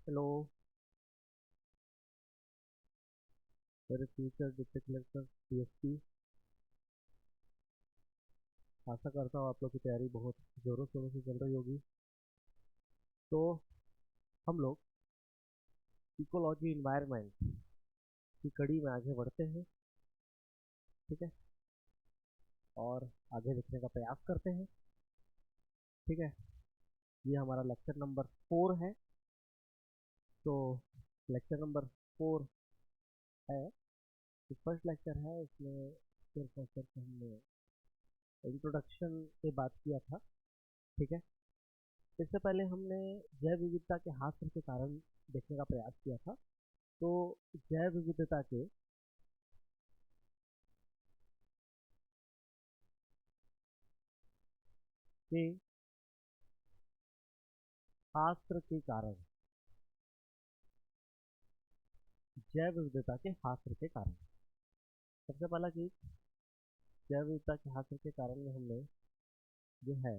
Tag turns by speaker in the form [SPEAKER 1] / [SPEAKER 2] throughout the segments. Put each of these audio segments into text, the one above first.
[SPEAKER 1] Hello मेरे future district collector DSP. आशा करता हूँ आप लोग की तैयारी बहुत ज़ोरों शोरों से चल रही होगी। तो हम लोग इकोलॉजी इन्वायरमेंट की कड़ी में आगे बढ़ते हैं। ठीक है। और आगे देखने का प्रयास करते हैं। ठीक है। ये हमारा लेक्चर नंबर 4 है। तो लेक्चर नंबर 4 है। फर्स्ट लेक्चर है, इसमें सिर्फ और सिर्फ हमने इंट्रोडक्शन पे बात किया था। ठीक है। इससे पहले हमने जैव विविधता के हास्य के कारण देखने का प्रयास किया था। तो जैव विविधता के हास्य के कारण, जैव विविधता के हास्य के कारण, सबसे पहला चीज, जैव विविधता के हास्य के कारण में हमने जो है,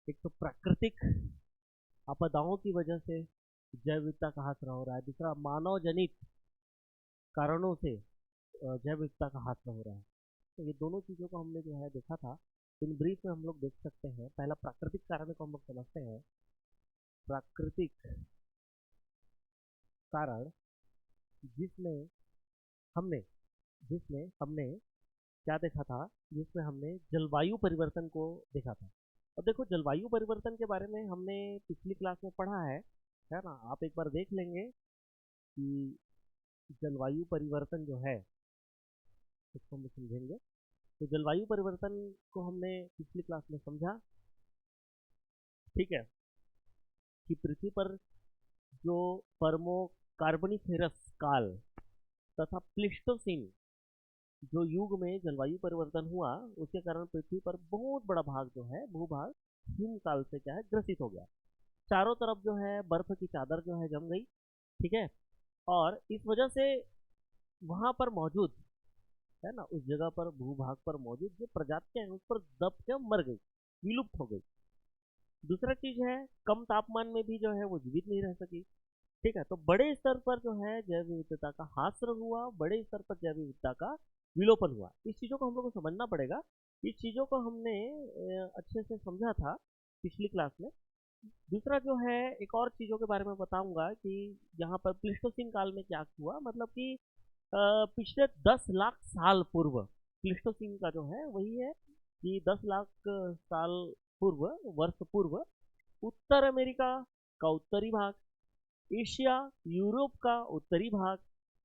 [SPEAKER 1] एक तो प्राकृतिक आपदाओं की वजह से जैव विविधता का हास्य हो रहा है। दूसरा, मानव जनित कारणों से जैव विविधता का हास्य हो रहा है। तो ये दोनों चीजों को हमने जो है देखा था। इन ब्रीफ में हम लोग देख सकते हैं। पहला प्राकृतिक कारण को हम लोग समझते हैं। प्राकृतिक कारण जिसमें हमने जिसमें हमने क्या देखा था, जिसमें हमने जलवायु परिवर्तन को देखा था। और देखो, जलवायु परिवर्तन के बारे में हमने पिछली क्लास में पढ़ा है ना। आप एक बार देख लेंगे कि जलवायु परिवर्तन जो है उसको हम समझेंगे। तो जलवायु परिवर्तन को हमने पिछली क्लास में समझा। ठीक है। कि पृथ्वी पर जो परमो कार्बोनिफेरस काल तथा प्लिस्टोसिन जो युग में जलवायु परिवर्तन हुआ, उसके कारण पृथ्वी पर बहुत बड़ा भाग जो है, भूभाग हिम काल से क्या है, ग्रसित हो गया। चारों तरफ जो है बर्फ की चादर जो है जम गई। ठीक है। और इस वजह से वहां पर मौजूद है ना, उस जगह पर भूभाग पर मौजूद जो प्रजातियां हैं उस पर दब के मर गई, विलुप्त हो गई। दूसरा चीज है, कम तापमान में भी जो है वो जीवित नहीं रह सकी। ठीक है। तो बड़े स्तर पर जो है जैव विविधता का ह्रास हुआ, बड़े स्तर पर जैव विविधता का विलोपन हुआ। इस चीजों को हम लोग को समझना पड़ेगा। इस चीजों को हमने अच्छे से समझा था पिछली क्लास में। दूसरा जो है, एक और चीजों के बारे में बताऊंगा कि यहाँ पर प्लिस्टोसिन काल में क्या हुआ, मतलब कि पिछले 10 लाख साल पूर्व, प्लिस्टोसिन का जो है वही है कि 10 लाख साल पूर्व, वर्ष पूर्व, उत्तर अमेरिका का उत्तरी भाग, एशिया, यूरोप का उत्तरी भाग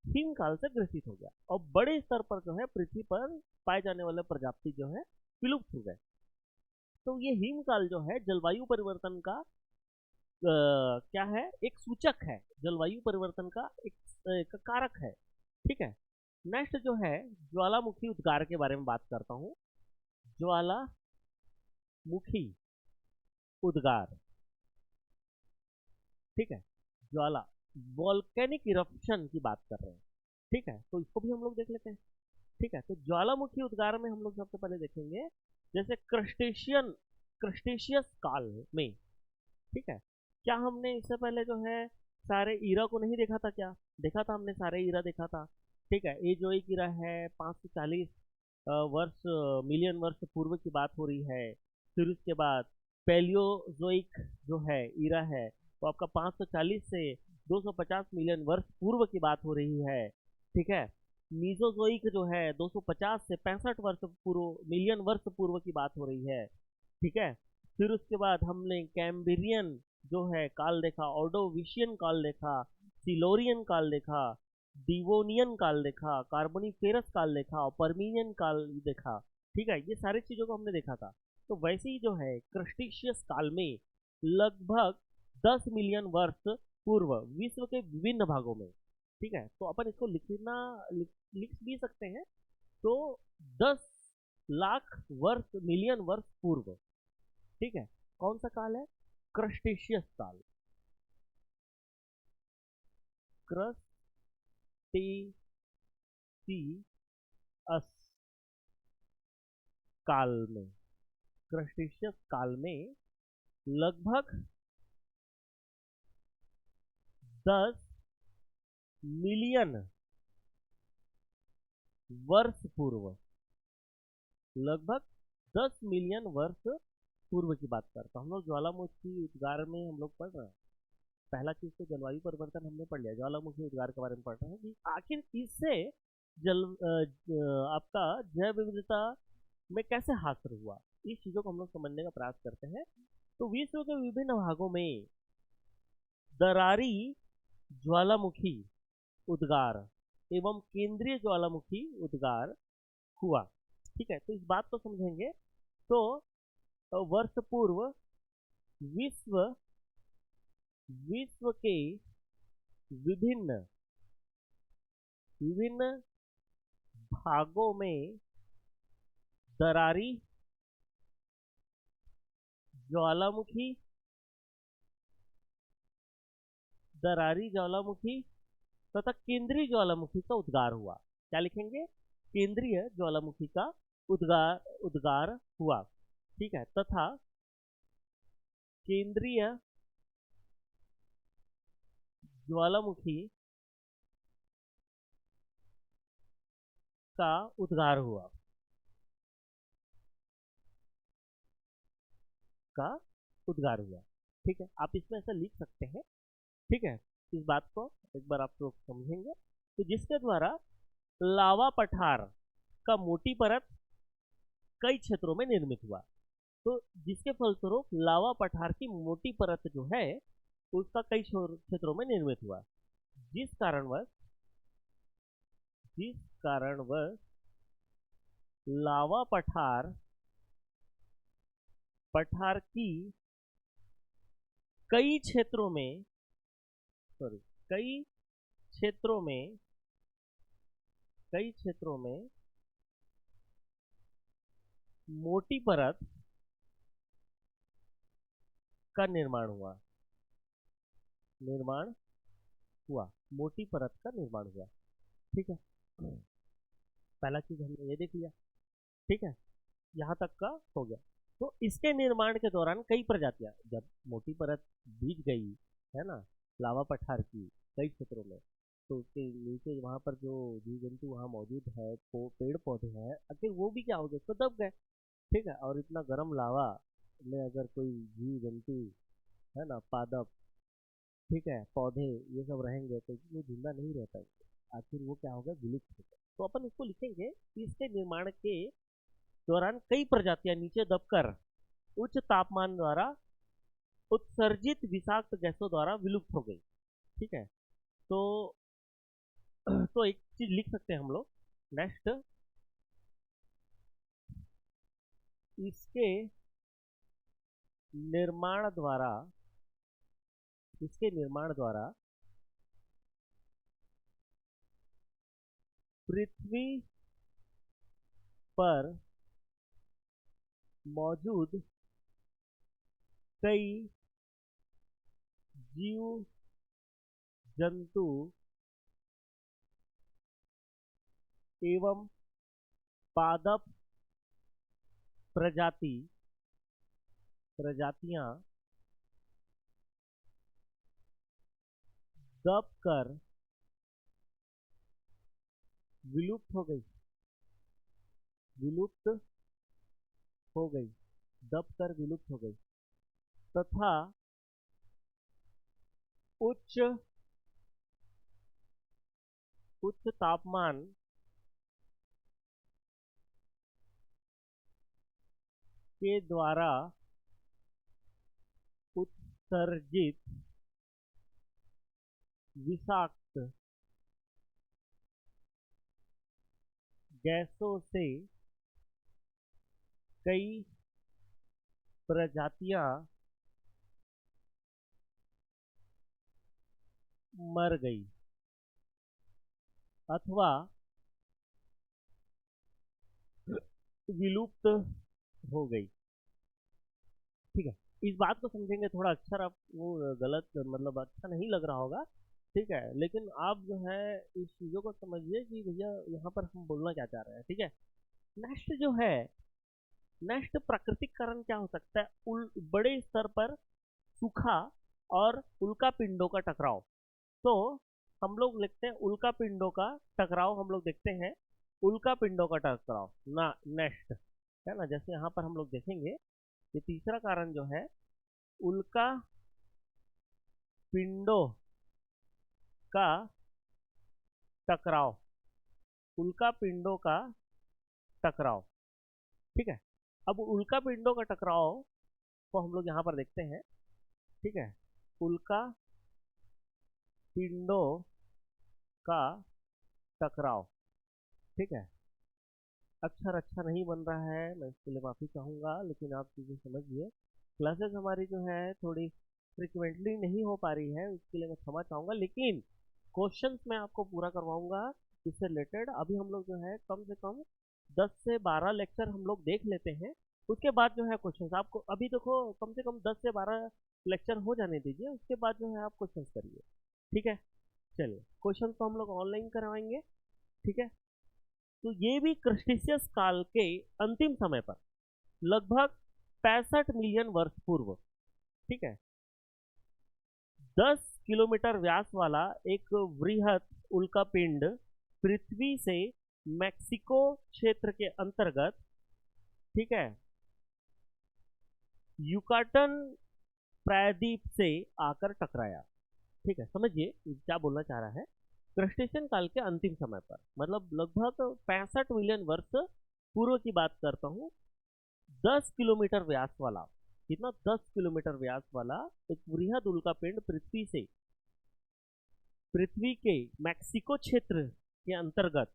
[SPEAKER 1] हिमकाल से ग्रसित हो गया और बड़े स्तर पर जो है पृथ्वी पर पाए जाने वाले प्रजाति जो है विलुप्त हो गए। तो ये हिमकाल जो है जलवायु परिवर्तन का क्या है, एक सूचक है। जलवायु परिवर्तन का एक कारक है। ठीक है। नेक्स्ट जो है, ज्वालामुखी उद्गार के बारे में बात करता हूँ। ज्वालामुखी उद्गार। ठीक है। ज्वाला, वॉल्केनिक इरप्शन की बात कर रहे हैं। ठीक है। तो इसको भी हम लोग देख लेते हैं। ठीक है। तो ज्वालामुखी उद्गार में हम लोग सबसे पहले देखेंगे, जैसे क्रस्टेशियस काल में। ठीक है। क्या हमने इससे पहले जो है सारे ईरा को नहीं देखा था? क्या देखा था हमने? सारे ईरा देखा था। ठीक है। ये जो एक ईरा है 540 वर्ष, मिलियन वर्ष पूर्व की बात हो रही है। फिर उसके बाद पैलियोजोइक जो है ईरा है, वो आपका 540 से 250 मिलियन वर्ष पूर्व की बात हो रही है। ठीक है। मीजोजोइक जो है 250 से 65 वर्ष पूर्व, मिलियन वर्ष पूर्व की बात हो रही है। ठीक है। फिर उसके बाद हमने कैम्ब्रियन जो है काल देखा, ऑर्डोविशियन काल देखा, सिलोरियन काल देखा, डिवोनियन काल देखा, कार्बोनिफेरस काल देखा और पर्मियन काल देखा। ठीक है। ये सारी चीजों को हमने देखा था। तो वैसे ही जो है क्रस्टेशियस काल में लगभग 10 मिलियन वर्ष पूर्व विश्व के विभिन्न भागों में, ठीक है, तो अपन इसको लिख भी सकते हैं। तो 10 लाख वर्ष, मिलियन वर्ष पूर्व। ठीक है। कौन सा काल है? क्रस्टेशियस काल। क्रस्टेशियस काल में, क्रस्टेशियस काल में लगभग 10 मिलियन वर्ष पूर्व, लगभग 10 मिलियन वर्ष पूर्व की बात करता हूँ। हम लोग ज्वालामुखी उद्गार में हम लोग पढ़ रहे हैं। पहला चीज तो जलवायु परिवर्तन हमने पढ़ लिया, ज्वालामुखी उद्गार के बारे में पढ़ रहे हैं कि आखिर इससे आपका जैव विविधता में कैसे हासिल हुआ। इस चीजों को हम लोग समझने का प्रयास करते हैं। तो विश्व के विभिन्न भागों में दरारी ज्वालामुखी उद्गार एवं केंद्रीय ज्वालामुखी उद्गार हुआ। ठीक है, तो इस बात को समझेंगे। तो वर्ष पूर्व विश्व के विभिन्न भागों में दरारी ज्वालामुखी तथा केंद्रीय ज्वालामुखी का उद्गार हुआ। क्या लिखेंगे? केंद्रीय ज्वालामुखी का उद्गार हुआ। ठीक है, तथा केंद्रीय ज्वालामुखी का उद्गार हुआ ठीक है, आप इसमें ऐसा लिख सकते हैं। ठीक है, इस बात को एक बार आप लोग समझेंगे। तो जिसके द्वारा लावा पठार का मोटी परत कई क्षेत्रों में निर्मित हुआ। तो जिसके फलस्वरूप लावा पठार की मोटी परत जो है उसका कई क्षेत्रों में निर्मित हुआ, जिस कारणवश लावा पठार की कई क्षेत्रों में मोटी परत का निर्माण हुआ। मोटी परत का निर्माण हुआ। ठीक है, पहला चीज हमने ये देख लिया। ठीक है, यहां तक का हो गया। तो इसके निर्माण के दौरान कई प्रजातियां, जब मोटी परत बीज गई है ना लावा पठार की कई क्षेत्रों में, तो उसके नीचे वहां पर जो जीव जंतु वहां मौजूद है, पेड़ पौधे हैं, आखिर वो भी क्या हो गए, उसको दब गए। ठीक है, और इतना गर्म लावा में अगर कोई जीव जंतु है ना, पादप, ठीक है, पौधे, ये सब रहेंगे तो वो जिंदा नहीं रहता, आखिर वो क्या होगा, विलुप्त होगा। तो अपन इसको लिखेंगे, इसके निर्माण के दौरान कई प्रजातियां नीचे दबकर उच्च तापमान द्वारा उत्सर्जित विषाक्त गैसों द्वारा विलुप्त हो गई। ठीक है, तो एक चीज लिख सकते हैं हम लोग नेक्स्ट, इसके निर्माण द्वारा पृथ्वी पर मौजूद कई जीव जंतु एवं पादप प्रजातियां दबकर विलुप्त हो गई, तथा उच्च तापमान के द्वारा उत्सर्जित विषाक्त गैसों से कई प्रजातियां मर गई अथवा विलुप्त हो गई। ठीक है, इस बात को समझेंगे। थोड़ा अक्षर आप वो गलत, मतलब अच्छा नहीं लग रहा होगा, ठीक है, लेकिन आप जो है इस चीजों को समझिए कि भैया यहाँ पर हम बोलना क्या चाह रहे हैं। ठीक है, नेक्स्ट जो है, नेक्स्ट प्राकृतिक कारण क्या हो सकता है, बड़े स्तर पर सूखा और उल्का पिंडों का टकराव। तो हम लोग लिखते हैं उल्का पिंडों का टकराव, हम लोग देखते हैं उल्का पिंडों का टकराव ना नेक्स्ट, है ना। जैसे यहाँ पर हम लोग देखेंगे कि तीसरा कारण जो है उल्का पिंडों का टकराव, उल्का पिंडों का टकराव, ठीक है। अब उल्का पिंडों का टकराव को हम लोग यहाँ पर देखते हैं, ठीक है। उल्का पिंडों का टकराव, ठीक है। अक्षर अच्छा नहीं बन रहा है, मैं इसके लिए माफ़ी चाहूँगा, लेकिन आप चीज़ें समझिए। क्लासेस हमारी जो है थोड़ी फ्रिक्वेंटली नहीं हो पा रही है, उसके लिए मैं क्षमा चाहूँगा, लेकिन क्वेश्चंस मैं आपको पूरा करवाऊँगा इससे रिलेटेड। अभी हम लोग जो है कम से कम 10 से 12 लेक्चर हम लोग देख लेते हैं, उसके बाद जो है क्वेश्चंस आपको, अभी देखो कम से कम 10 से 12 लेक्चर हो जाने दीजिए, उसके बाद जो है आप क्वेश्चंस करिए, ठीक है। चलिए क्वेश्चन तो हम लोग ऑनलाइन करवाएंगे, ठीक है। तो ये भी क्रस्टेशियस काल के अंतिम समय पर लगभग 65 मिलियन वर्ष पूर्व, ठीक है, 10 किलोमीटर व्यास वाला एक वृहत उल्कापिंड पृथ्वी से मैक्सिको क्षेत्र के अंतर्गत, ठीक है, युकाटन प्रायद्वीप से आकर टकराया, ठीक है। समझिए क्या बोलना चाह रहा है। क्रस्टेशियन काल के अंतिम समय पर मतलब लगभग 65 मिलियन वर्ष पूर्व की बात करता हूँ, 10 किलोमीटर व्यास वाला, कितना 10 किलोमीटर व्यास वाला एक वृहद उल्कापिंड पृथ्वी से, पृथ्वी के मैक्सिको क्षेत्र के अंतर्गत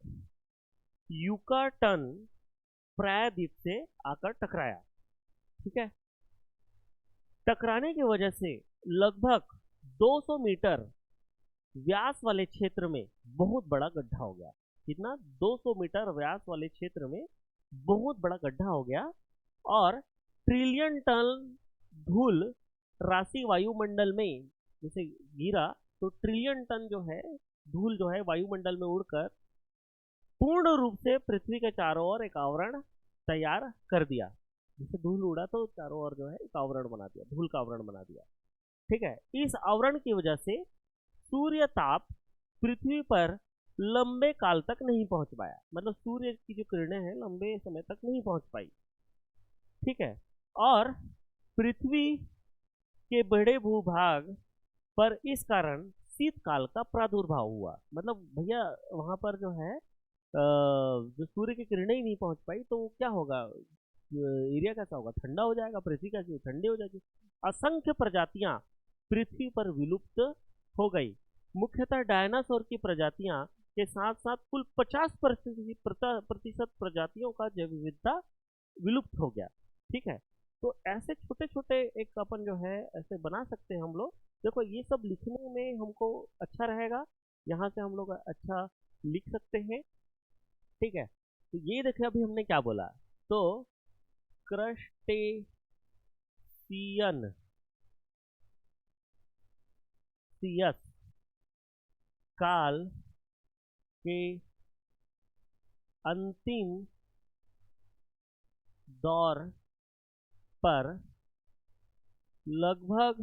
[SPEAKER 1] युकाटन प्रायद्वीप से आकर टकराया, ठीक है। टकराने की वजह से लगभग 200 मीटर व्यास वाले क्षेत्र में बहुत बड़ा गड्ढा हो गया। कितना 200 मीटर व्यास वाले क्षेत्र में बहुत बड़ा गड्ढा हो गया, और ट्रिलियन टन धूल राशि वायुमंडल में जैसे गिरा, तो ट्रिलियन टन जो है धूल जो है वायुमंडल में उड़कर पूर्ण रूप से पृथ्वी के चारों ओर एक आवरण तैयार कर दिया। जैसे धूल उड़ा तो चारों ओर जो है एक आवरण बना दिया, धूल का आवरण बना दिया, ठीक है। इस आवरण की वजह से सूर्य ताप पृथ्वी पर लंबे काल तक नहीं पहुंच पाया, मतलब सूर्य की जो किरणें हैं लंबे समय तक नहीं पहुंच पाई, ठीक है। और पृथ्वी के बड़े भूभाग पर इस कारण शीतकाल का प्रादुर्भाव हुआ। मतलब भैया वहां पर जो है जो सूर्य की किरणें ही नहीं पहुंच पाई, तो क्या होगा, एरिया कैसा होगा, ठंडा हो जाएगा, पृथ्वी कैसी ठंडी हो जाएगी। असंख्य प्रजातियां पृथ्वी पर विलुप्त हो गई, मुख्यतः डायनासोर की प्रजातियां के साथ साथ कुल 50% प्रजातियों का जैव विविधता विलुप्त हो गया, ठीक है। तो ऐसे छोटे छोटे एक अपन जो है ऐसे बना सकते हैं हम लोग। देखो ये सब लिखने में हमको अच्छा रहेगा, यहाँ से हम लोग अच्छा लिख सकते हैं, ठीक है। तो ये देखिए अभी हमने क्या बोला, तो क्रस्टेशियन सियस काल के अंतिम दौर पर लगभग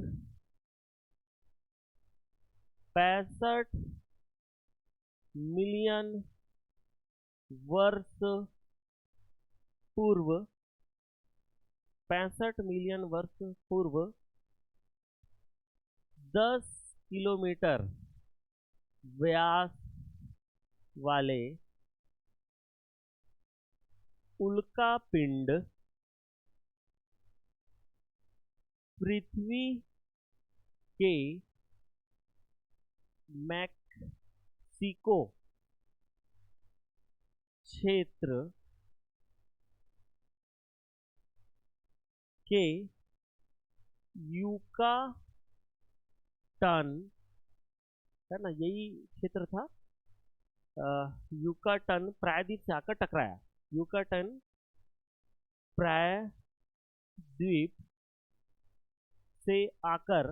[SPEAKER 1] 65 मिलियन वर्ष पूर्व, 65 मिलियन वर्ष पूर्व 10 किलोमीटर व्यास वाले उल्कापिंड पृथ्वी के मैक्सिको क्षेत्र के युकाटन, है ना, यही क्षेत्र था, युकाटन प्रायद्वीप से आकर टकराया, युकाटन प्रायद्वीप से आकर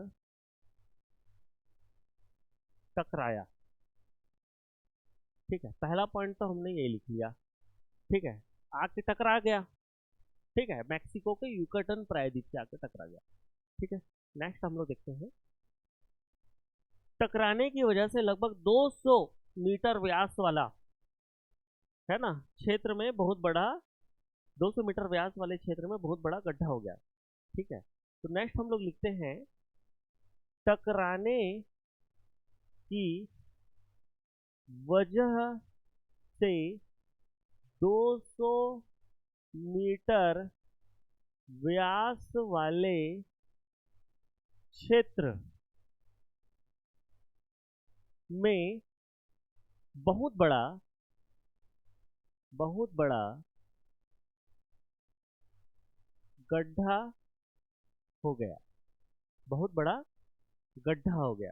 [SPEAKER 1] टकराया, ठीक है। पहला पॉइंट तो हमने ये लिख लिया, ठीक है, आके टकरा गया, ठीक है, मैक्सिको के युकाटन प्रायद्वीप से आकर टकरा गया, ठीक है। नेक्स्ट हम लोग देखते हैं टकराने की वजह से लगभग 200 मीटर व्यास वाला, है ना, क्षेत्र में बहुत बड़ा, 200 मीटर व्यास वाले क्षेत्र में बहुत बड़ा गड्ढा हो गया। ठीक है, तो नेक्स्ट हम लोग लिखते हैं टकराने की वजह से 200 मीटर व्यास वाले क्षेत्र में बहुत बड़ा गड्ढा हो गया, बहुत बड़ा गड्ढा हो गया।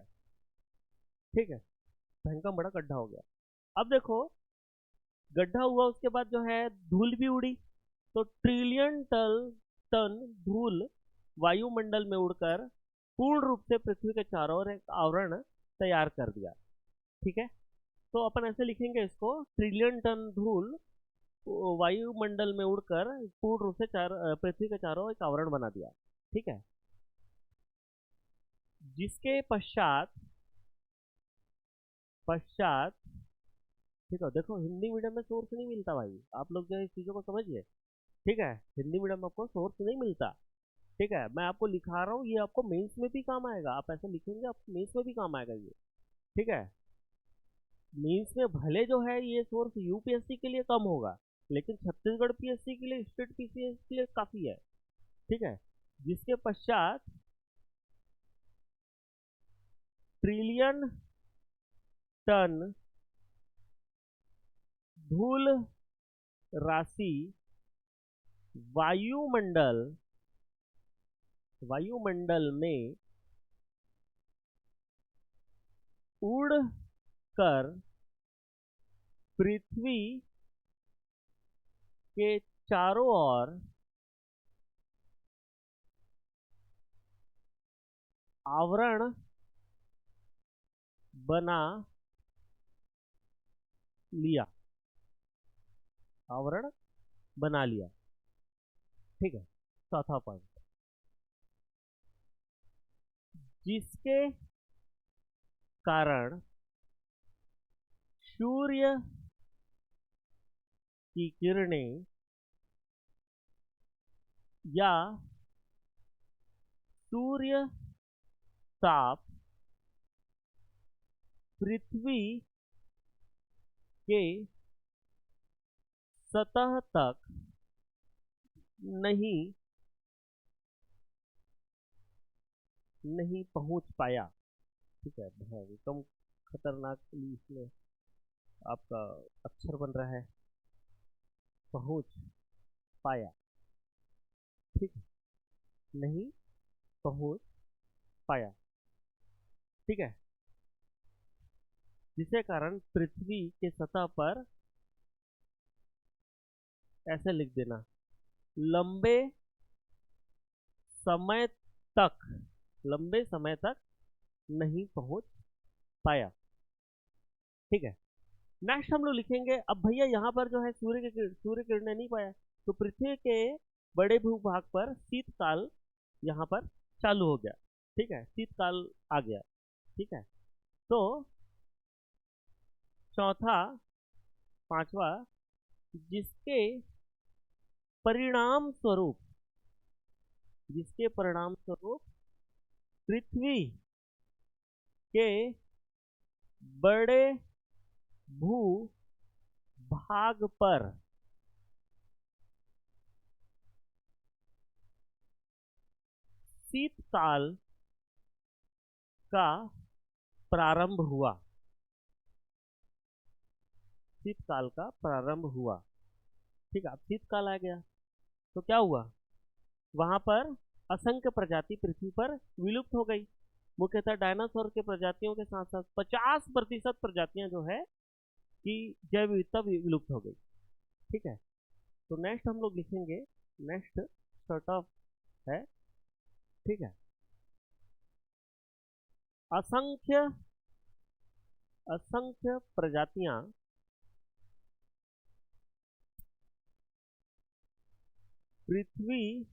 [SPEAKER 1] ठीक है, भयंकर बड़ा गड्ढा हो गया। अब देखो, गड्ढा हुआ उसके बाद जो है धूल भी उड़ी, तो ट्रिलियन टन धूल वायुमंडल में उड़कर पूर्ण रूप से पृथ्वी के चारों ओर एक आवरण तैयार कर दिया। ठीक है, तो अपन ऐसे लिखेंगे इसको, ट्रिलियन टन धूल वायुमंडल में उड़कर पूर्ण रूप से पृथ्वी के चारों एक आवरण बना दिया। ठीक है, जिसके पश्चात ठीक है, देखो हिंदी मीडियम में सोर्स नहीं मिलता भाई, आप लोग जो है इस चीज़ों को समझिए। ठीक है, हिंदी मीडियम में आपको सोर्स नहीं मिलता। ठीक है, मैं आपको लिखा रहा हूँ, ये आपको मेंस में भी काम आएगा, आप ऐसे लिखेंगे आपको मेंस में भी काम आएगा ये। ठीक है, मेंस में भले जो है ये सोर्स यूपीएससी के लिए कम होगा, लेकिन छत्तीसगढ़ पीएससी के लिए, स्टेट पीसीएस के लिए काफ़ी है। ठीक है, जिसके पश्चात ट्रिलियन टन धूल राशि वायुमंडल में उड़कर पृथ्वी के चारों ओर आवरण बना लिया, आवरण बना लिया। ठीक है, चौथा पॉइंट, जिसके कारण सूर्य की किरणें या सूर्य ताप पृथ्वी के सतह तक नहीं पहुंच पाया। ठीक है, कम खतरनाक इसमें आपका अक्षर बन रहा है, पहुंच पाया। ठीक है, नहीं पहुंच पाया। ठीक है, जिसके कारण पृथ्वी के सतह पर, ऐसे लिख देना, लंबे समय तक लंबे समय तक नहीं पहुंच पाया। ठीक है, नेक्स्ट हम लोग लिखेंगे, अब भैया यहाँ पर जो है सूर्य किरणें नहीं पाया, तो पृथ्वी के बड़े भूभाग पर शीतकाल यहाँ पर चालू हो गया। ठीक है, शीतकाल आ गया। ठीक है, तो चौथा, पांचवा, जिसके परिणाम स्वरूप पृथ्वी के बड़े भू भाग पर शीतकाल का प्रारंभ हुआ। शीतकाल का प्रारंभ हुआ। ठीक है, अब शीतकाल आ गया तो क्या हुआ, वहां पर असंख्य प्रजाति पृथ्वी पर विलुप्त हो गई। मुख्यतः डायनासोर के प्रजातियों के साथ साथ 50% प्रजातियां जो है कि जैव विविधता विलुप्त हो गई। ठीक है, तो नेक्स्ट हम लोग लिखेंगे, नेक्स्ट शॉर्ट ऑफ है। ठीक है, असंख्य प्रजातियां पृथ्वी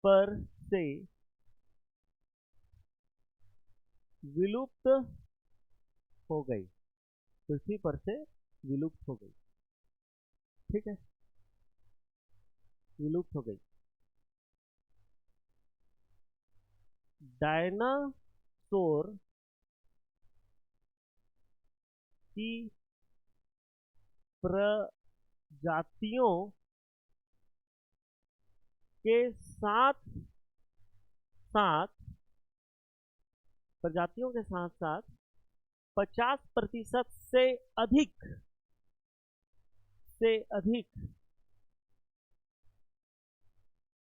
[SPEAKER 1] पर से विलुप्त हो गई, पृथ्वी पर से विलुप्त हो गई। ठीक है, विलुप्त हो गई। डायनासोर की प्रजातियों के साथ साथ प्रजातियों के साथ साथ 50% से अधिक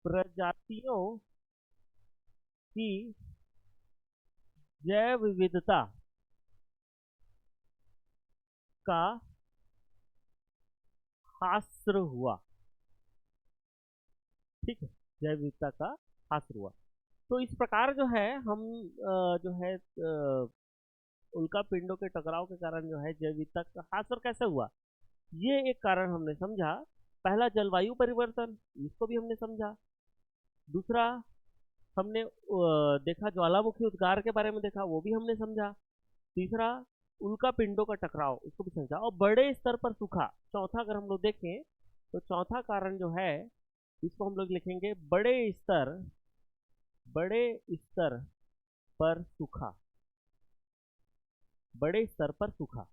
[SPEAKER 1] प्रजातियों की जैव विविधता का हास्र हुआ। ठीक है, जैव विविधता का हास्र हुआ। तो इस प्रकार जो है हम जो है उल्का पिंडों के टकराव के कारण जो है जैव विविधता का हास्र कैसे हुआ, ये एक कारण हमने समझा। पहला जलवायु परिवर्तन, इसको भी हमने समझा। दूसरा हमने देखा ज्वालामुखी उद्गार के बारे में देखा, वो भी हमने समझा। तीसरा उल्का पिंडों का टकराव, उसको भी समझा। और बड़े स्तर पर सूखा, चौथा अगर हम लोग देखें तो चौथा कारण जो है इसको हम लोग लिखेंगे बड़े स्तर पर सूखा, बड़े स्तर पर सूखा।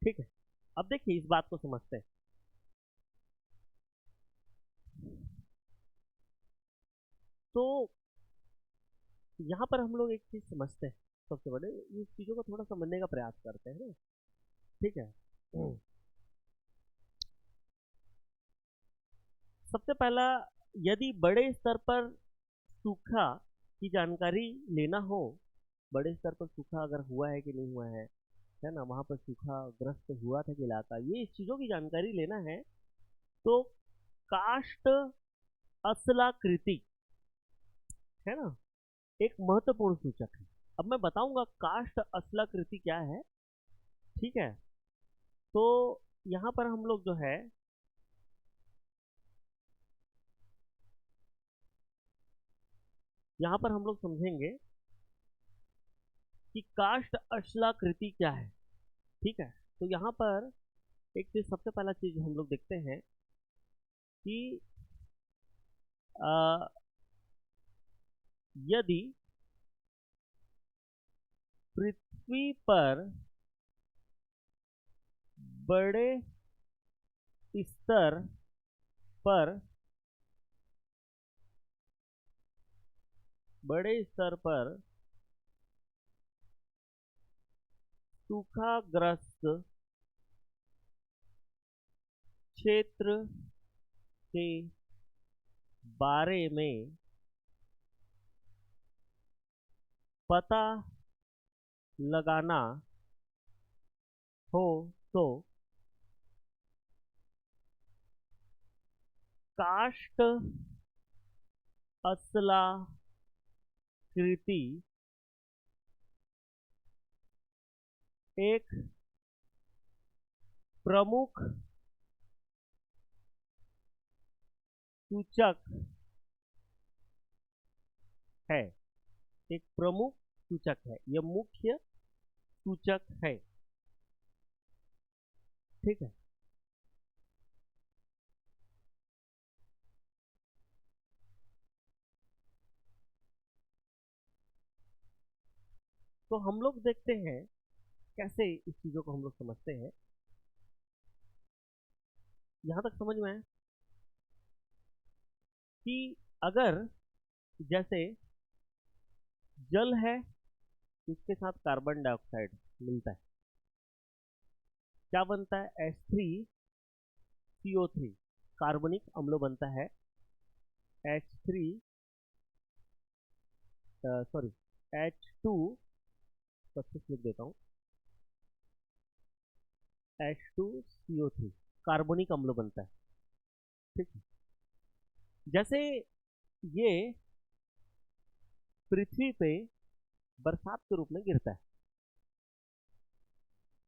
[SPEAKER 1] ठीक है, अब देखिए इस बात को समझते हैं। तो यहाँ पर हम लोग एक चीज समझते हैं, सबसे बड़े इस चीजों को थोड़ा समझने का प्रयास करते हैं ना। ठीक है, सबसे पहला, यदि बड़े स्तर पर सूखा की जानकारी लेना हो, बड़े स्तर पर सूखा अगर हुआ है कि नहीं हुआ है ना, वहां पर सूखा ग्रस्त हुआ था कि इलाका, ये इस चीजों की जानकारी लेना है तो काष्ठ असलाकृति है ना, एक महत्वपूर्ण सूचक है। अब मैं बताऊंगा काष्ठ असलाकृति क्या है। ठीक है, तो यहां पर हम लोग जो है यहां पर हम लोग समझेंगे कि काष्ठ असलाकृति क्या है। ठीक है, तो यहां पर एक चीज, सबसे पहला चीज हम लोग देखते हैं कि आ, यदि पृथ्वी पर बड़े स्तर पर बड़े स्तर पर सूखाग्रस्त क्षेत्र के बारे में पता लगाना हो तो काष्ठ असलाकृति एक प्रमुख सूचक है, एक प्रमुख सूचक है, यह मुख्य सूचक है। ठीक है, तो हम लोग देखते हैं कैसे इस चीजों को हम लोग समझते हैं। यहां तक समझ में आया कि अगर जैसे जल है, इसके साथ कार्बन डाइऑक्साइड मिलता है, क्या बनता है, H3CO3 कार्बनिक अम्ल बनता है। H3 सॉरी H2, सबसे लिख देता हूँ, H2CO3 कार्बनिक अम्ल बनता है। ठीक है, जैसे ये पृथ्वी पे बरसात के रूप में गिरता है।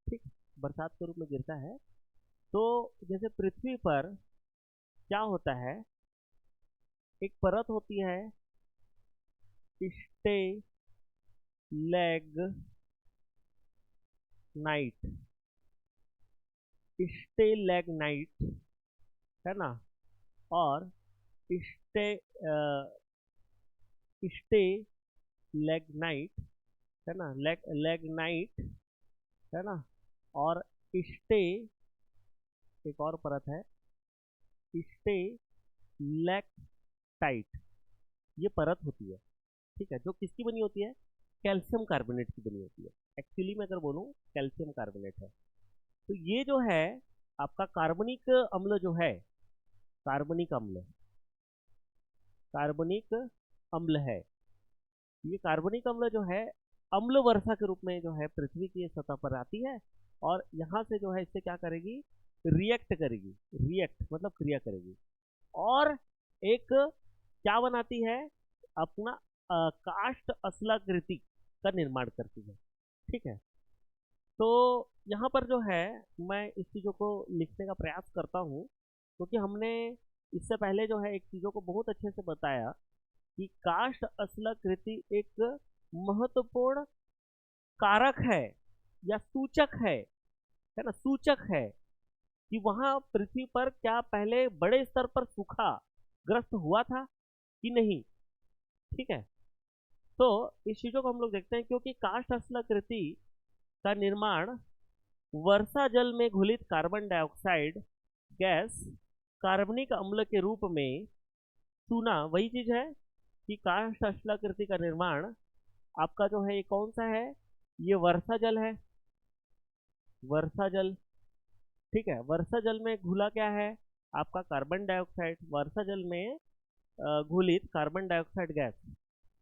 [SPEAKER 1] ठीक है, बरसात के रूप में गिरता है, तो जैसे पृथ्वी पर क्या होता है, एक परत होती है लैग्नाइट, स्टेलैग्नाइट, है ना, और स्टे स्टेलैग्नाइट, है ना, लैग्नाइट, है ना, और स्टे, एक और परत है स्टेलैक्टाइट, ये परत होती है। ठीक है, जो किसकी बनी होती है? कैल्शियम कार्बोनेट की बनी होती है। एक्चुअली मैं अगर बोलूं, कैल्शियम कार्बोनेट है। तो ये जो है आपका कार्बनिक अम्ल जो है, कार्बनिक अम्ल, कार्बनिक अम्ल है। ये कार्बनिक अम्ल जो है अम्ल वर्षा के रूप में जो है पृथ्वी की सतह पर आती है, और यहाँ से जो है इससे क्या करेगी? रिएक्ट करेगी। रिएक्ट मतलब क्रिया करेगी, और एक क्या बनाती है? अपना काष्ठ अशलाकृति का निर्माण करती है। ठीक है, तो यहाँ पर जो है मैं इस चीज़ों को लिखने का प्रयास करता हूँ, क्योंकि हमने इससे पहले जो है एक चीज़ों को बहुत अच्छे से बताया कि काष्ठ अशलाकृति एक महत्वपूर्ण कारक है या सूचक है ना, सूचक है कि वहां पृथ्वी पर क्या पहले बड़े स्तर पर सूखा ग्रस्त हुआ था कि नहीं। ठीक है, तो इस चीजों को हम लोग देखते हैं, क्योंकि काष्ठ अशलाकृति का निर्माण वर्षा जल में घुलित कार्बन डाइऑक्साइड गैस कार्बनिक अम्ल के रूप में चूना, वही चीज है कि काष्ठ अशलाकृति का निर्माण आपका जो है ये कौन सा है? ये वर्षा जल है, वर्षा जल। ठीक है, वर्षा जल में घुला क्या है? आपका कार्बन डाइऑक्साइड। वर्षा जल में घुलित कार्बन डाइऑक्साइड गैस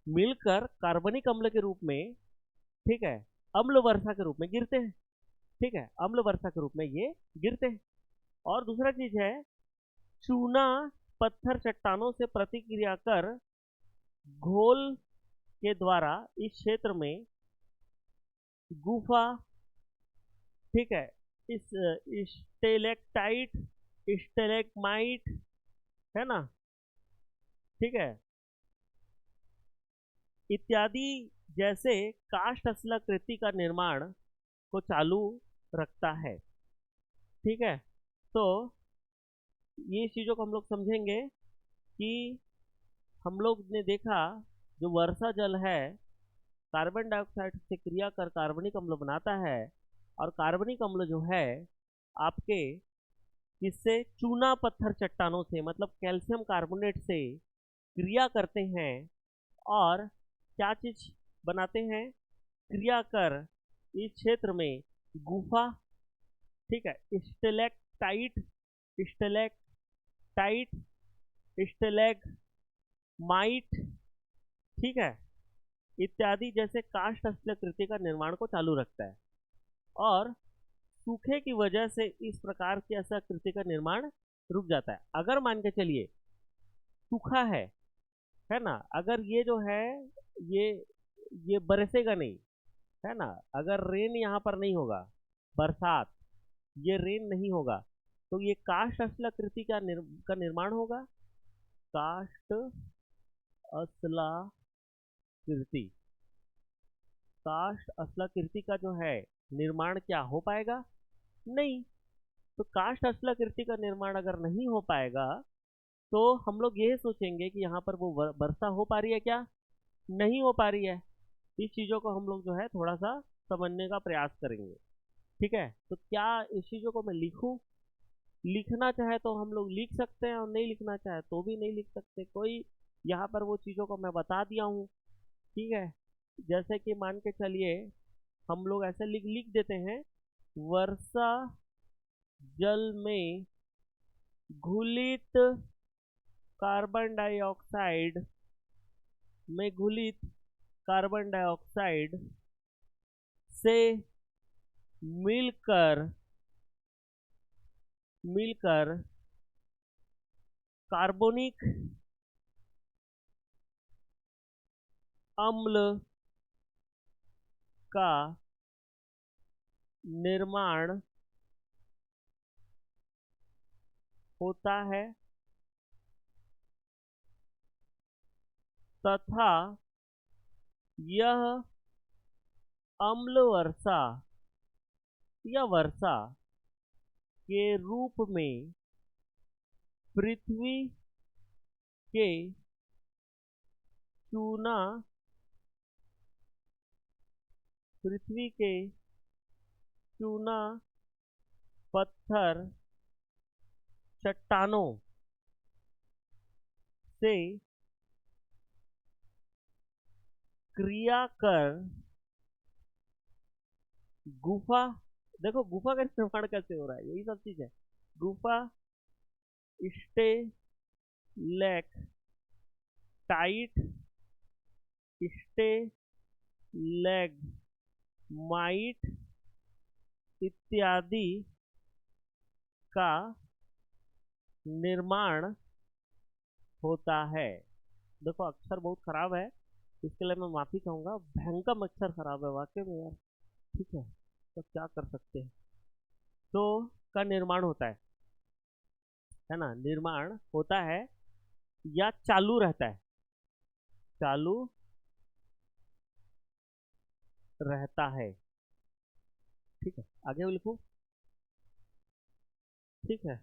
[SPEAKER 1] मिलकर कार्बनिक अम्ल के रूप में, ठीक है, अम्ल वर्षा के रूप में गिरते हैं। ठीक है, अम्ल वर्षा के रूप में ये गिरते हैं। और दूसरा चीज है, चूना पत्थर चट्टानों से प्रतिक्रिया कर घोल के द्वारा इस क्षेत्र में गुफा, ठीक है, इस स्टेलेक्टाइट, स्टेलेगमाइट, है ना, ठीक है, इत्यादि जैसे काष्ठ अशलाकृति का निर्माण को चालू रखता है। ठीक है, तो ये चीज़ों को हम लोग समझेंगे कि हम लोग ने देखा जो वर्षा जल है कार्बन डाइऑक्साइड से क्रिया कर कार्बनिक अम्ल बनाता है, और कार्बनिक अम्ल जो है आपके किससे? चूना पत्थर चट्टानों से, मतलब कैल्शियम कार्बोनेट से क्रिया करते हैं, और क्या चीज बनाते हैं? क्रिया कर इस क्षेत्र में गुफा, ठीक है, स्टेलेक्टाइट, स्टेलेक्टाइट, स्टेलेगमाइट, ठीक है, इत्यादि जैसे काष्ठ अशलाकृति का निर्माण को चालू रखता है। और सूखे की वजह से इस प्रकार की अशलाकृति का निर्माण रुक जाता है। अगर मान के चलिए सूखा है ना, अगर ये जो है ये ये बरसेगा नहीं, है ना, अगर रेन यहाँ पर नहीं होगा, बरसात, ये रेन नहीं होगा, तो ये काष्ठ अशलाकृति का निर्माण होगा। काष्ठ अशलाकृति, काष्ठ अशलाकृति का जो है निर्माण क्या हो पाएगा? नहीं। तो काष्ठ अशलाकृति का निर्माण अगर नहीं हो पाएगा, तो हम लोग ये सोचेंगे कि यहाँ पर वो वर्षा हो पा रही है क्या? नहीं हो पा रही है। इस चीज़ों को हम लोग जो है थोड़ा सा समझने का प्रयास करेंगे। ठीक है, तो क्या इस चीज़ों को मैं लिखूं? लिखना चाहे तो हम लोग लिख सकते हैं, और नहीं लिखना चाहे तो भी नहीं लिख सकते। कोई यहाँ पर वो चीज़ों को मैं बता दिया हूँ। ठीक है, जैसे कि मान के चलिए हम लोग ऐसे लिख लिख देते हैं, वर्षा जल में घुलित कार्बन डाइऑक्साइड में घुलित कार्बन डाइऑक्साइड से मिलकर मिलकर कार्बनिक अम्ल का निर्माण होता है, तथा यह अम्ल वर्षा या वर्षा के रूप में पृथ्वी के चूना पृथ्वी के चूना पत्थर चट्टानों से क्रिया कर गुफा, देखो गुफा का निर्माण कैसे हो रहा है, यही सब चीज है। गुफा stay lake tight stay leg might इत्यादि का निर्माण होता है। देखो अक्षर बहुत खराब है, इसके लिए मैं माफी चाहूंगा, भयंकर अक्षर खराब है वाकई में यार। ठीक है, तो क्या कर सकते हैं। तो का निर्माण होता है ना, निर्माण होता है या चालू रहता है, चालू रहता है। ठीक है, आगे लिखो। ठीक है,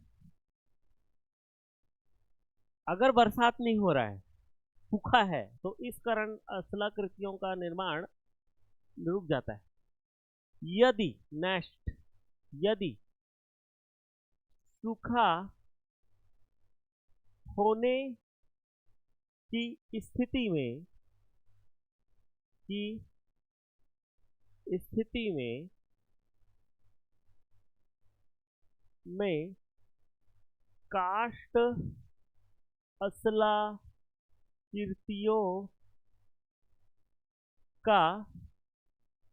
[SPEAKER 1] अगर बरसात नहीं हो रहा है, सूखा है, तो इस कारण स्थलाकृतियों का निर्माण रुक जाता है। यदि नेक्स्ट, यदि सूखा होने की स्थिति में की स्थिति में काष्ठ स्थलाकृतियों का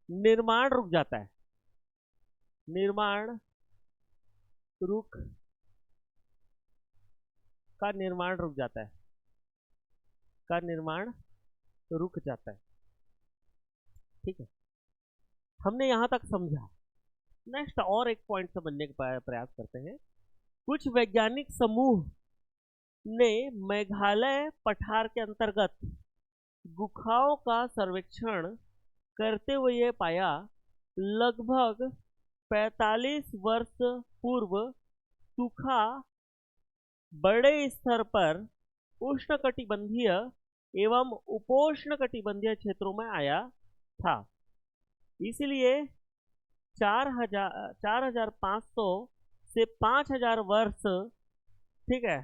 [SPEAKER 1] निर्माण रुक जाता है, निर्माण रुक का निर्माण रुक जाता है, का निर्माण रुक जाता है। ठीक है, हमने यहां तक समझा। नेक्स्ट और एक पॉइंट समझने का प्रयास करते हैं। कुछ वैज्ञानिक समूह ने मेघालय पठार के अंतर्गत गुफाओं का सर्वेक्षण करते हुए यह पाया, लगभग 45 वर्ष पूर्व सूखा बड़े स्तर पर उष्णकटिबंधीय एवं उपोष्णकटिबंधीय क्षेत्रों में आया था। इसलिए 4,500 से 5,000 वर्ष, ठीक है,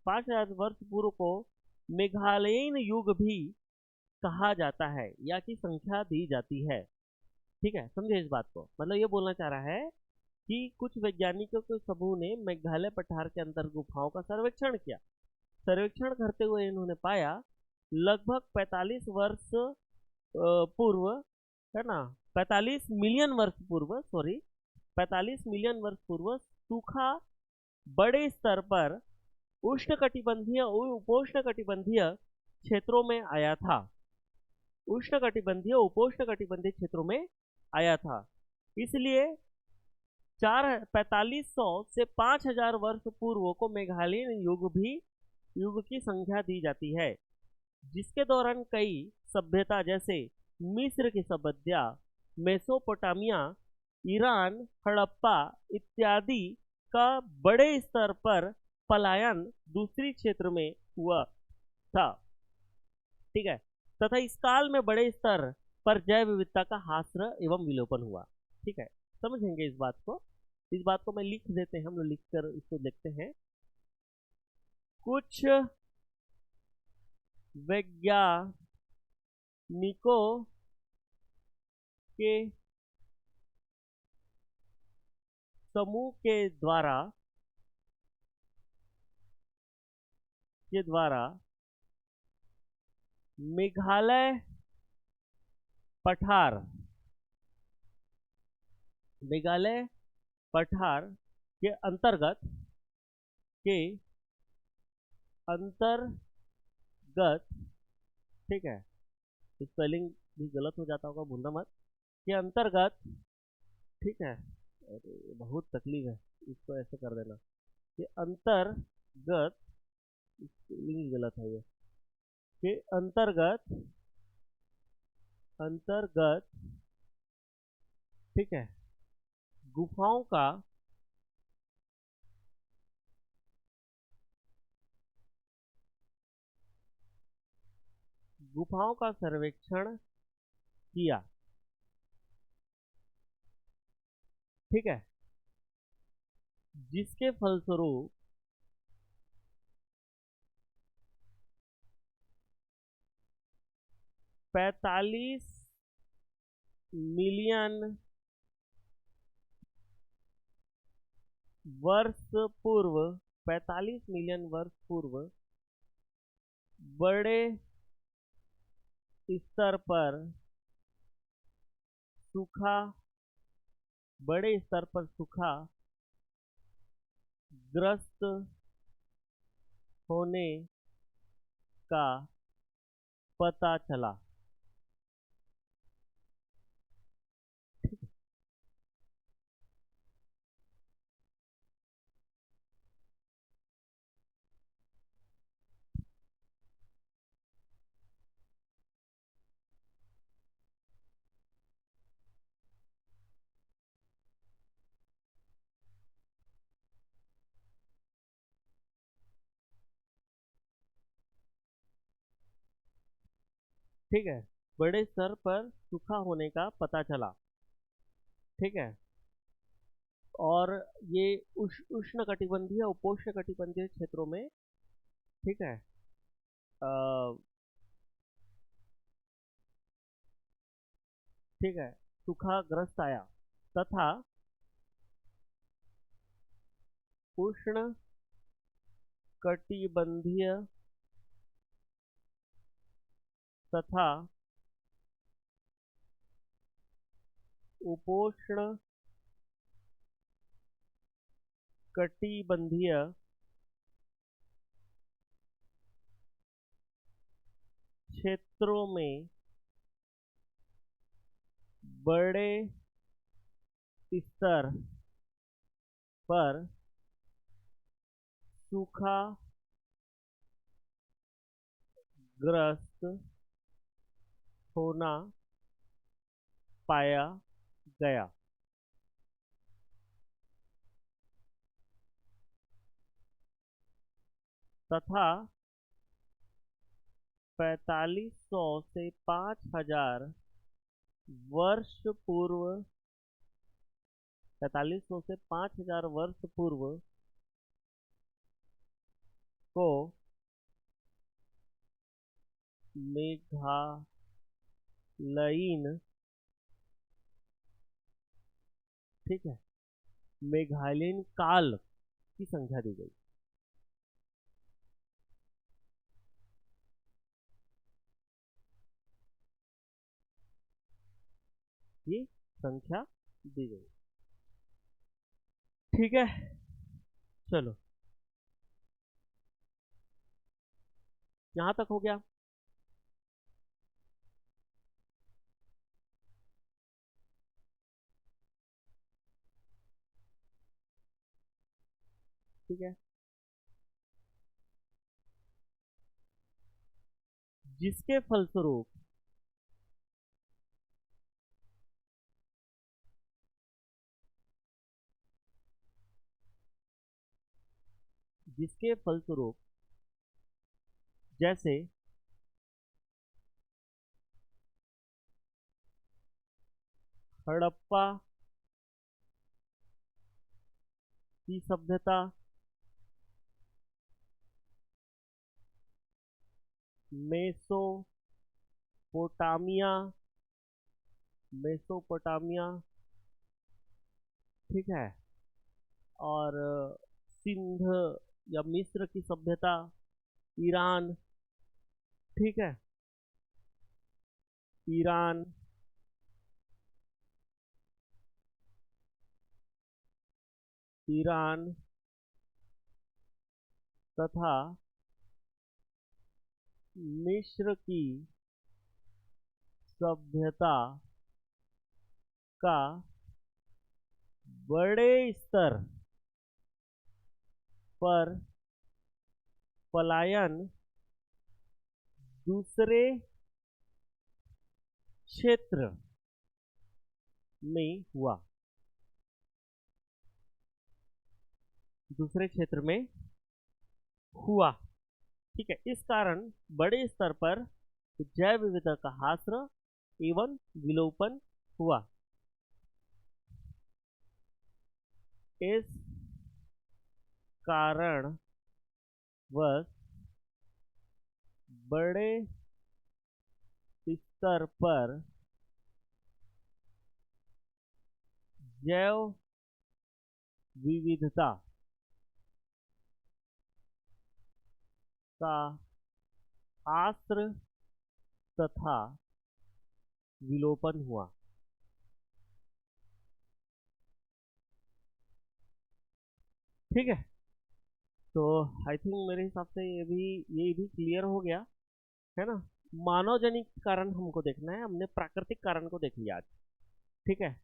[SPEAKER 1] 5,000 वर्ष पूर्व को मेघालयीन युग भी कहा जाता है या की संख्या दी जाती है। ठीक है, समझे इस बात को, मतलब ये बोलना चाह रहा है कि कुछ वैज्ञानिकों के समूह ने मेघालय पठार के अंदर गुफाओं का सर्वेक्षण किया। सर्वेक्षण करते हुए इन्होंने पाया लगभग 45 वर्ष पूर्व, है ना, 45 मिलियन वर्ष पूर्व, सॉरी 45 मिलियन वर्ष पूर्व सूखा बड़े स्तर पर उष्णकटिबंधीय और उपोष्णकटिबंधीय क्षेत्रों में आया था, उष्णकटिबंधीय उपोष्णकटिबंधीय क्षेत्रों में आया था। इसलिए 4500 से 5,000 वर्ष पूर्व को मेघालयीन युग की संख्या दी जाती है, जिसके दौरान कई सभ्यता जैसे मिस्र की सभ्यता, मेसोपोटामिया, ईरान, हड़प्पा इत्यादि का बड़े स्तर पर पलायन दूसरी क्षेत्र में हुआ था। ठीक है, तथा इस काल में बड़े स्तर पर जैव विविधता का ह्रास एवं विलोपन हुआ। ठीक है, समझेंगे इस बात को, इस बात को मैं लिख देते हैं, हम लोग लिखकर इसको देखते हैं। कुछ वैज्ञानिकों के समूह के द्वारा मेघालय पठार के अंतर्गत ठीक है, स्पेलिंग भी गलत हो जाता होगा, भूलना मत, के अंतर्गत, ठीक है, अरे बहुत तकलीफ है, इसको ऐसे कर देना, के अंतर्गत, स्पेलिंग गलत है ये, के अंतर्गत ठीक है। गुफाओं का सर्वेक्षण किया। ठीक है। जिसके फलस्वरूप 45 मिलियन वर्ष पूर्व 45 मिलियन वर्ष पूर्व बड़े स्तर पर सूखा ग्रस्त होने का पता चला। ठीक है। बड़े स्तर पर सूखा होने का पता चला। ठीक है। और ये उष्ण कटिबंधीय उपोष्ण कटिबंधीय क्षेत्रों में, ठीक है, ठीक है, सूखाग्रस्त आया तथा उष्ण कटिबंधीय तथा उपोष्ण कटिबंधीय क्षेत्रों में बड़े स्तर पर सूखाग्रस्त होना पाया गया। तथा 4500 से 5000 वर्ष पूर्व 4500 से 5000 वर्ष पूर्व को मेघालयीन, ठीक है, मेघालयीन काल की संख्या दी गई। ये संख्या दी गई। ठीक है। चलो, यहां तक हो गया। ठीक है। जिसके फलस्वरूप जैसे हड़प्पा की सभ्यता, मेसोपोटामिया मेसोपोटामिया ठीक है, और सिंध या मिस्र की सभ्यता, ईरान, ठीक है, ईरान, ईरान तथा मिस्र की सभ्यता का बड़े स्तर पर पलायन दूसरे क्षेत्र में हुआ, दूसरे क्षेत्र में हुआ। ठीक है, इस कारण बड़े स्तर पर जैव विविधता का ह्रास एवं विलोपन हुआ। इस कारण वह बड़े स्तर पर जैव विविधता का ह्रास तथा विलोपन हुआ। ठीक है, तो आई थिंक मेरे हिसाब से ये भी क्लियर हो गया है ना। मानव जनित कारण हमको देखना है, हमने प्राकृतिक कारण को देख लिया आज। ठीक है,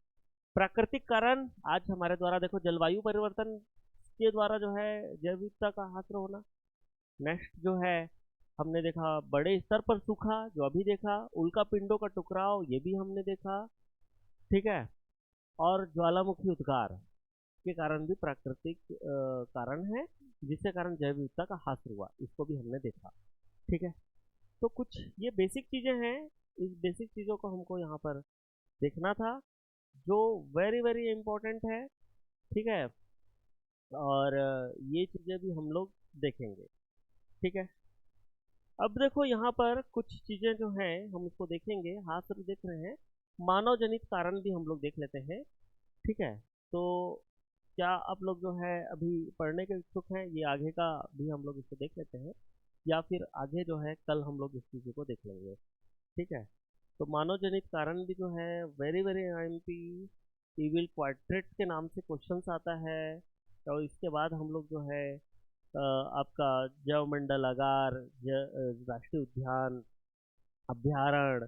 [SPEAKER 1] प्राकृतिक कारण आज हमारे द्वारा देखो जलवायु परिवर्तन के द्वारा जो है जैव विविधता का ह्रास होना। नेक्स्ट जो है हमने देखा बड़े स्तर पर सूखा, जो अभी देखा, उल्का पिंडों का टकराव, ये भी हमने देखा। ठीक है, और ज्वालामुखी उद्गार के कारण भी प्राकृतिक कारण है, जिसके कारण जैव विविधता का ह्रास हुआ, इसको भी हमने देखा। ठीक है, तो कुछ ये बेसिक चीजें हैं, इस बेसिक चीजों को हमको यहाँ पर देखना था, जो वेरी वेरी इंपॉर्टेंट है। ठीक है, और ये चीजें भी हम लोग देखेंगे। ठीक है, अब देखो यहाँ पर कुछ चीजें जो हैं हम इसको देखेंगे, हाथ से देख रहे हैं, मानव जनित कारण भी हम लोग देख लेते हैं। ठीक है, तो क्या आप लोग जो है अभी पढ़ने के इच्छुक हैं, ये आगे का भी हम लोग इसको देख लेते हैं, या फिर आगे जो है कल हम लोग इस चीज़ को देख लेंगे। ठीक है, तो मानव जनित कारण भी जो है very very IMP evil quadrate के नाम से क्वेश्चंस आता है। और इसके बाद हम लोग जो है आपका जैव मंडल, आगार, राष्ट्रीय उद्यान, अभ्यारण्य,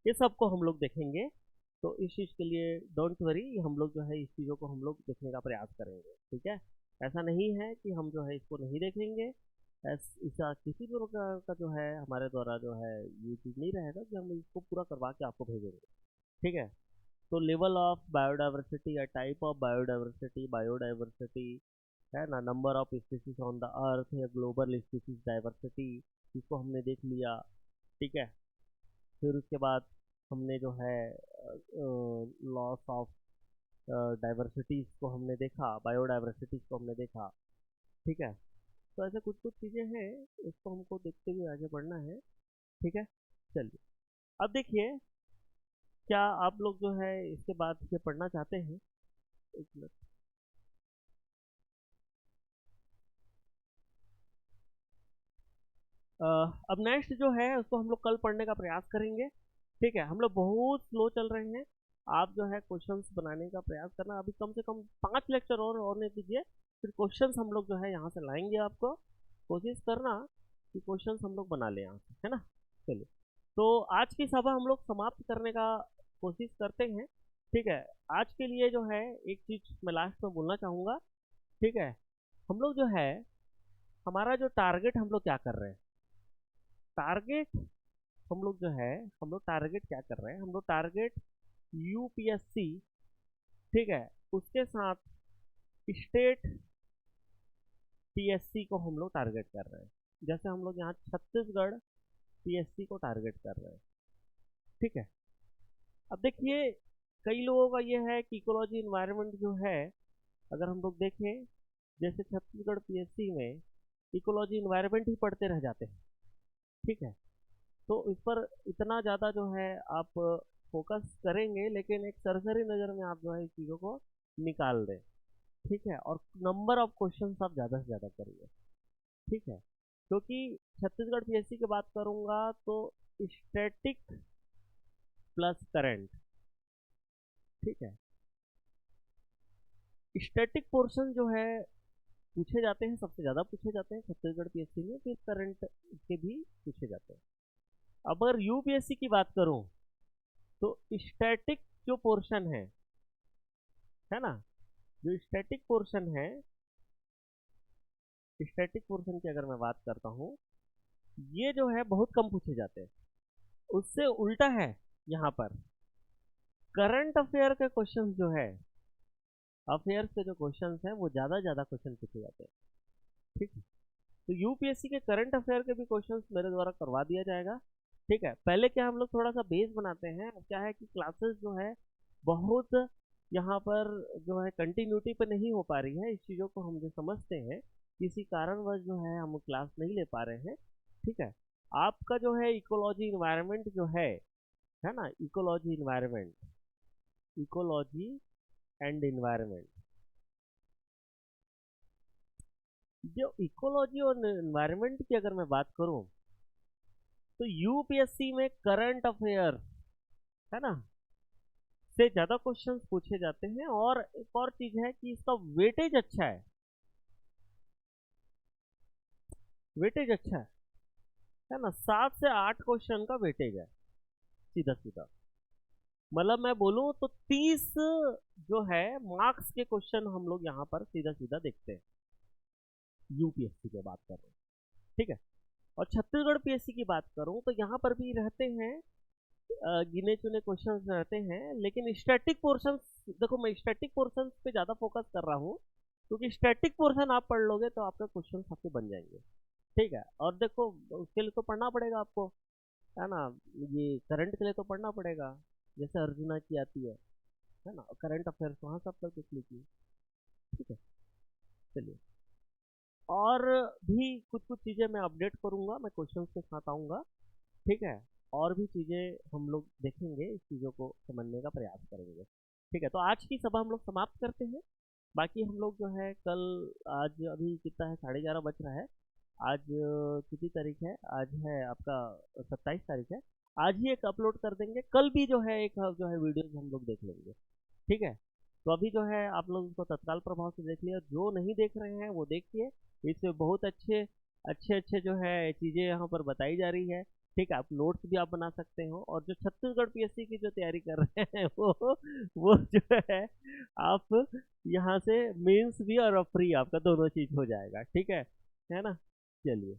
[SPEAKER 1] ये सब को हम लोग देखेंगे। तो इस चीज़ के लिए डोंट वरी, हम लोग जो है इस चीज़ों को हम लोग देखने का प्रयास करेंगे। ठीक है, ऐसा नहीं है कि हम जो है इसको नहीं देखेंगे, ऐसा किसी भी प्रकार का जो है हमारे द्वारा जो है ये चीज़ नहीं रहेगा कि हम इसको पूरा करवा के आपको भेजेंगे। ठीक है, तो लेवल ऑफ बायोडाइवर्सिटी या टाइप ऑफ बायोडाइवर्सिटी, बायोडाइवर्सिटी है ना, number of species on the earth या ग्लोबल स्पीसीज डाइवर्सिटी, इसको हमने देख लिया। ठीक है, फिर उसके बाद हमने जो है लॉस ऑफ डाइवर्सिटीज को हमने देखा, बायोडाइवर्सिटीज को हमने देखा। ठीक है, तो ऐसे कुछ कुछ चीज़ें हैं, इसको हमको देखते हुए आगे बढ़ना है। ठीक है, चलिए अब देखिए, क्या आप लोग जो है इसके बाद ये पढ़ना चाहते हैं? एक मिनट। अब नेक्स्ट जो है उसको हम लोग कल पढ़ने का प्रयास करेंगे। ठीक है, हम लोग बहुत स्लो चल रहे हैं, आप जो है क्वेश्चंस बनाने का प्रयास करना, अभी कम से कम 5 लेक्चर और होने दीजिए, फिर क्वेश्चंस हम लोग जो है यहाँ से लाएंगे। आपको कोशिश करना कि क्वेश्चंस हम लोग बना लें यहाँ से, है ना। चलिए, तो आज की सभा हम लोग समाप्त करने का कोशिश करते हैं। ठीक है, आज के लिए जो है एक चीज़ मैं लास्ट में बोलना चाहूँगा। ठीक है, हम लोग जो है हमारा जो टारगेट हम लोग क्या कर रहे हैं, टारगेट हम लोग जो है हम लोग टारगेट क्या कर रहे हैं, हम लोग टारगेट यूपीएससी, ठीक है, उसके साथ स्टेट पीएससी को हम लोग टारगेट कर रहे हैं। जैसे हम लोग यहाँ छत्तीसगढ़ पीएससी को टारगेट कर रहे हैं। ठीक है, अब देखिए कई लोगों का ये है कि इकोलॉजी इन्वायरमेंट जो है, अगर हम लोग देखें, जैसे छत्तीसगढ़ पीएससी में इकोलॉजी इन्वायरमेंट ही पढ़ते रह जाते हैं। ठीक है, तो इस पर इतना ज़्यादा जो है आप फोकस करेंगे, लेकिन एक सरसरी नज़र में आप जो है इस चीज़ों को निकाल दें। ठीक है, और नंबर ऑफ क्वेश्चन आप ज़्यादा से ज़्यादा करिए। ठीक है, क्योंकि छत्तीसगढ़ पीएससी की बात करूँगा तो स्टैटिक प्लस करंट, ठीक है, स्टैटिक पोर्शन जो है पूछे जाते हैं, सबसे ज़्यादा पूछे जाते हैं छत्तीसगढ़ पीएससी में, फिर करंट के भी पूछे जाते हैं। अब अगर यूपीएससी की बात करूं तो स्टैटिक जो पोर्शन है ना, जो स्टैटिक पोर्शन है, स्टैटिक पोर्शन की अगर मैं बात करता हूं, ये जो है बहुत कम पूछे जाते हैं। उससे उल्टा है यहाँ पर, करंट अफेयर के क्वेश्चन जो है, अफेयर्स के जो क्वेश्चन हैं वो ज्यादा क्वेश्चन पूछे जाते हैं। ठीक है, तो यूपीएससी के करंट अफेयर के भी क्वेश्चंस मेरे द्वारा करवा दिया जाएगा। ठीक है, पहले क्या हम लोग थोड़ा सा बेस बनाते हैं, क्या है कि क्लासेस जो है बहुत यहाँ पर जो है कंटिन्यूटी पे नहीं हो पा रही है, इस चीज़ों को हम जो समझते हैं, किसी कारणवश जो है हम क्लास नहीं ले पा रहे हैं। ठीक है, आपका जो है इकोलॉजी इन्वायरमेंट जो है ना, इकोलॉजी एंड इन्वायरमेंट, जो इकोलॉजी और इन्वायरमेंट की अगर मैं बात करूं तो यूपीएससी में करंट अफेयर है ना से ज्यादा क्वेश्चंस पूछे जाते हैं। और एक और चीज है कि इसका वेटेज अच्छा है ना, 7 से 8 क्वेश्चन का वेटेज है, सीधा सीधा। मतलब मैं बोलूं तो 30 जो है मार्क्स के क्वेश्चन हम लोग यहाँ पर सीधा सीधा देखते हैं, यूपीएससी की बात कर रहे हैं। ठीक है, और छत्तीसगढ़ पीएससी की बात करूं तो यहाँ पर भी रहते हैं, गिने चुने क्वेश्चंस रहते हैं, लेकिन स्टैटिक पोर्शंस, देखो मैं स्टैटिक पोर्शंस पे ज़्यादा फोकस कर रहा हूँ, क्योंकि स्टैटिक पोर्शन आप पढ़ लोगे तो आपका क्वेश्चंस आपके बन जाएंगे। ठीक है, और देखो उसके लिए तो पढ़ना पड़ेगा आपको, है ना, ये करंट के लिए तो पढ़ना पड़ेगा, जैसे अर्जुना की आती है ना, करंट अफेयर्स वहाँ सब तक देख लीजिए। ठीक है, चलिए, और भी कुछ कुछ चीज़ें मैं अपडेट करूँगा, मैं क्वेश्चंस के साथ आऊँगा। ठीक है, और भी चीज़ें हम लोग देखेंगे, इस चीज़ों को समझने का प्रयास करेंगे। ठीक है, तो आज की सभा हम लोग समाप्त करते हैं। बाकी हम लोग जो है कल, आज अभी कितना है, 11:30 बज रहा है। आज कितनी तारीख है, आज है आपका 27 तारीख है। आज ही एक अपलोड कर देंगे, कल भी जो है एक जो है वीडियो हम लोग देख लेंगे। ठीक है, तो अभी जो है आप लोग उसको तत्काल प्रभाव से देख लिया, जो नहीं देख रहे हैं वो देखिए, इसमें बहुत अच्छे अच्छे अच्छे जो है चीज़ें यहाँ पर बताई जा रही है। ठीक है, आप नोट्स भी आप बना सकते हो, और जो छत्तीसगढ़ पीएससी की जो तैयारी कर रहे हैं वो जो है आप यहाँ से मेंस भी और फ्री आपका दोनों चीज़ हो जाएगा। ठीक है ना, चलिए।